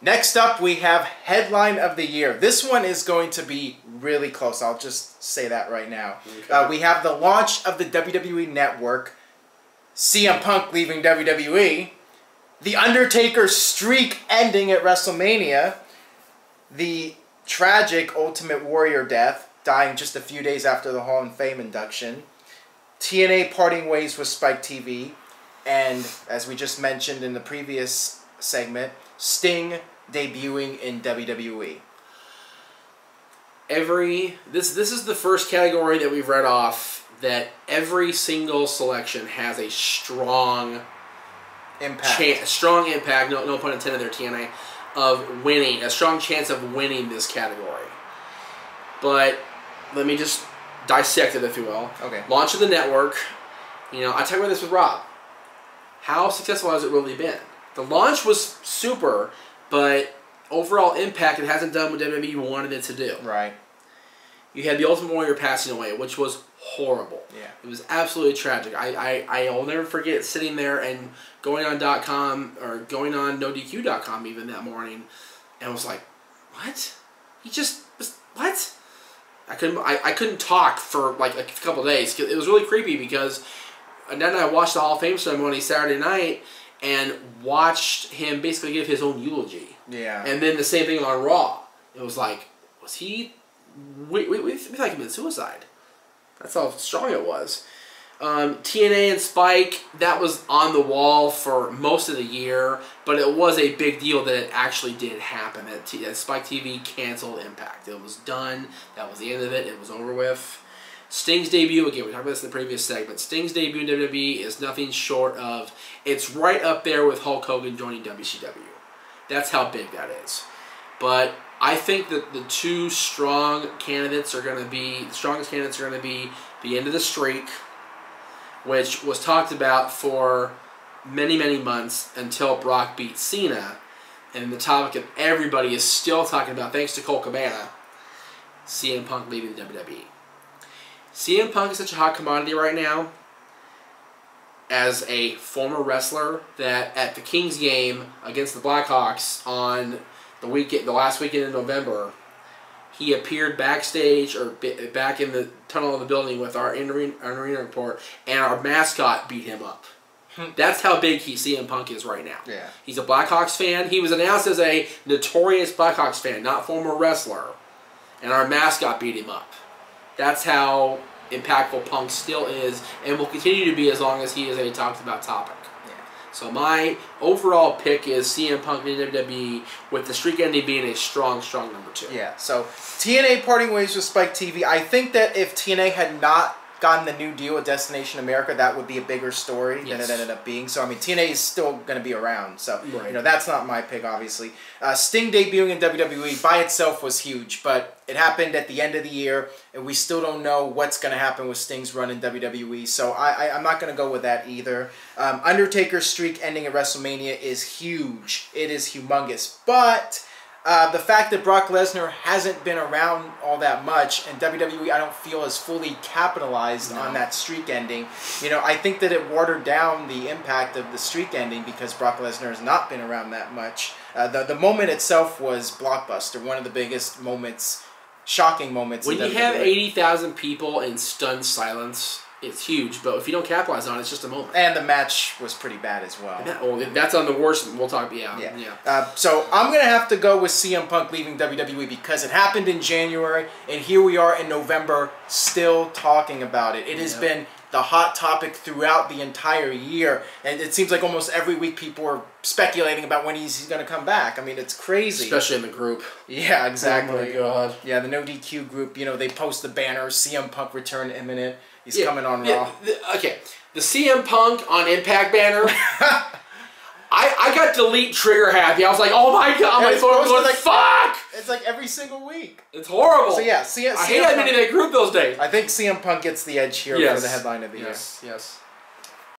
Next up, we have Headline of the Year. This one is going to be really close. I'll just say that right now. Okay. We have the launch of the WWE Network, CM Punk leaving WWE, The Undertaker's streak ending at WrestleMania, the tragic Ultimate Warrior death, dying just a few days after the Hall of Fame induction, TNA parting ways with Spike TV, and, as we just mentioned in the previous segment, Sting debuting in WWE. This is the first category that we've read off that every single selection has a strong impact. Strong impact, no pun intended there, TNA, of winning, a strong chance of winning this category. But let me just dissect it, if you will. Okay. Launch of the network. You know, I talked about this with Rob. How successful has it really been? The launch was super, but overall impact, it hasn't done what WWE wanted it to do. Right. You had the Ultimate Warrior passing away, which was horrible. Yeah. It was absolutely tragic. I'll never forget sitting there and going on .com or going on NoDQ.com even that morning, and was like, what? He just was, what? I couldn't talk for like a couple of days. It was really creepy because then I watched the Hall of Fame ceremony Saturday night and watched him basically give his own eulogy. Yeah. And then the same thing on Raw. It was like, was he... We thought he committed suicide. That's how strong it was. TNA and Spike, that was on the wall for most of the year, but it was a big deal that it actually did happen. That Spike TV canceled Impact. It was done. That was the end of it. It was over with. Sting's debut, again, we talked about this in the previous segment. Sting's debut in WWE is nothing short of, it's right up there with Hulk Hogan joining WCW. That's how big that is. But I think that the two strong candidates are going to be, the strongest candidates are going to be the end of the streak, which was talked about for many, many months until Brock beat Cena. And the topic that everybody is still talking about, thanks to Colt Cabana, CM Punk leaving the WWE. CM Punk is such a hot commodity right now as a former wrestler that at the Kings game against the Blackhawks on the last weekend in November, he appeared backstage or back in the tunnel of the building with our arena report, and our mascot beat him up. That's how big CM Punk is right now. Yeah. He's a Blackhawks fan. He was announced as a notorious Blackhawks fan, not former wrestler, and our mascot beat him up. That's how impactful Punk still is and will continue to be as long as he is a talked about topic. Yeah. So my overall pick is CM Punk in WWE, with the streak ending being a strong, strong number 2. Yeah, so TNA parting ways with Spike TV. I think that if TNA had not gotten the new deal with Destination America, that would be a bigger story than it ended up being. So, I mean, TNA is still going to be around. So, you know, that's not my pick, obviously. Sting debuting in WWE by itself was huge, but it happened at the end of the year, and we still don't know what's going to happen with Sting's run in WWE. So, I'm not going to go with that either. Undertaker's streak ending at WrestleMania is huge. It is humongous. But the fact that Brock Lesnar hasn't been around all that much, and WWE, I don't feel, is fully capitalized on that streak ending. You know, I think that it watered down the impact of the streak ending because Brock Lesnar has not been around that much. The moment itself was blockbuster, one of the biggest moments, shocking moments. When you have 80,000 people in stunned silence, it's huge, but if you don't capitalize on it, it's just a moment. And the match was pretty bad as well. That's on the worst. We'll talk. Yeah. So I'm going to have to go with CM Punk leaving WWE because it happened in January, and here we are in November still talking about it. It has been the hot topic throughout the entire year, and it seems like almost every week people are speculating about when he's going to come back. I mean, it's crazy. Especially in the group. Yeah, exactly. Oh my God. Yeah, the No DQ group, you know, they post the banner, CM Punk return imminent. He's coming on Raw. The CM Punk on Impact banner. I got delete trigger happy. I was like, oh my God, my phone was going, fuck! It's like every single week. It's horrible. So yeah, I hate admitting that group those days. I think CM Punk gets the edge here for the headline of the year. Yes.